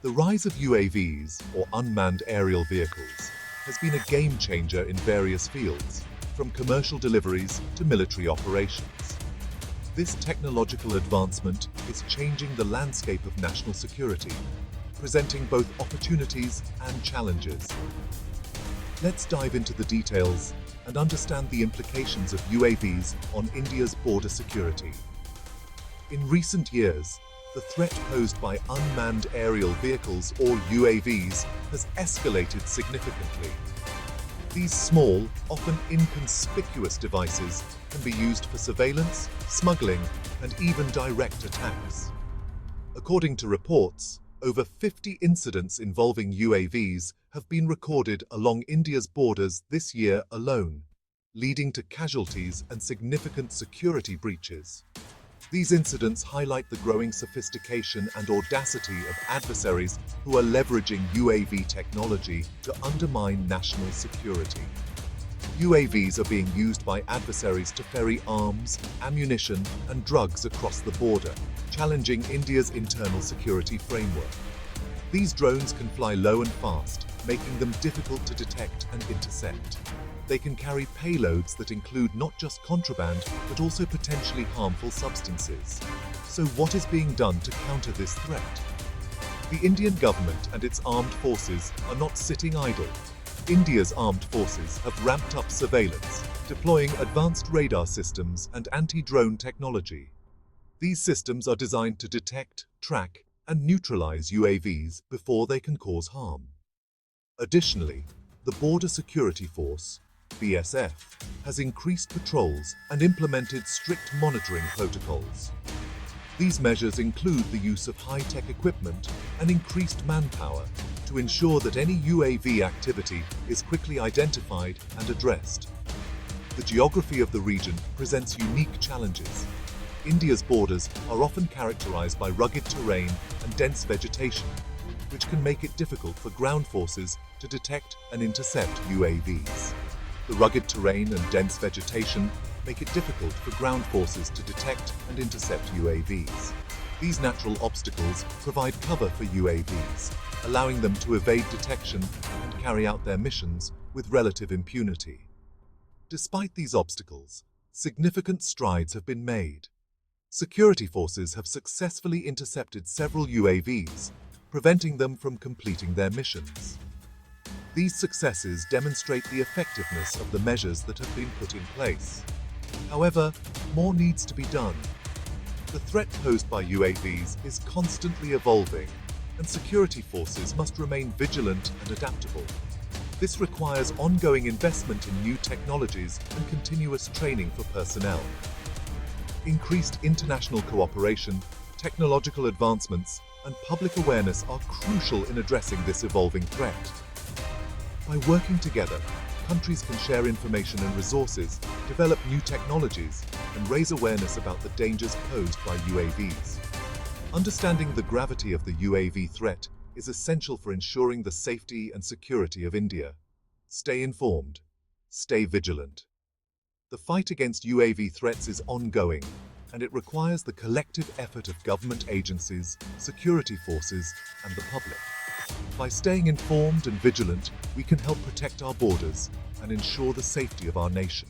The rise of UAVs, or unmanned aerial vehicles, has been a game changer in various fields, from commercial deliveries to military operations. This technological advancement is changing the landscape of national security, presenting both opportunities and challenges. Let's dive into the details and understand the implications of UAVs on India's border security. In recent years, the threat posed by unmanned aerial vehicles, or UAVs, has escalated significantly. These small, often inconspicuous devices can be used for surveillance, smuggling, and even direct attacks. According to reports, over 50 incidents involving UAVs have been recorded along India's borders this year alone, leading to casualties and significant security breaches. These incidents highlight the growing sophistication and audacity of adversaries who are leveraging UAV technology to undermine national security. UAVs are being used by adversaries to ferry arms, ammunition, and drugs across the border, challenging India's internal security framework. These drones can fly low and fast, making them difficult to detect and intercept. They can carry payloads that include not just contraband, but also potentially harmful substances. So what is being done to counter this threat? The Indian government and its armed forces are not sitting idle. India's armed forces have ramped up surveillance, deploying advanced radar systems and anti-drone technology. These systems are designed to detect, track, and neutralize UAVs before they can cause harm. Additionally, the Border Security Force, BSF, has increased patrols and implemented strict monitoring protocols. These measures include the use of high-tech equipment and increased manpower to ensure that any UAV activity is quickly identified and addressed. The geography of the region presents unique challenges. India's borders are often characterized by rugged terrain and dense vegetation, which can make it difficult for ground forces to detect and intercept UAVs. The rugged terrain and dense vegetation make it difficult for ground forces to detect and intercept UAVs. These natural obstacles provide cover for UAVs, allowing them to evade detection and carry out their missions with relative impunity. Despite these obstacles, significant strides have been made. Security forces have successfully intercepted several UAVs, preventing them from completing their missions. These successes demonstrate the effectiveness of the measures that have been put in place. However, more needs to be done. The threat posed by UAVs is constantly evolving, and security forces must remain vigilant and adaptable. This requires ongoing investment in new technologies and continuous training for personnel. Increased international cooperation, technological advancements, and public awareness are crucial in addressing this evolving threat. By working together, countries can share information and resources, develop new technologies, and raise awareness about the dangers posed by UAVs. Understanding the gravity of the UAV threat is essential for ensuring the safety and security of India. Stay informed. Stay vigilant. The fight against UAV threats is ongoing, and it requires the collective effort of government agencies, security forces, and the public. By staying informed and vigilant, we can help protect our borders and ensure the safety of our nation.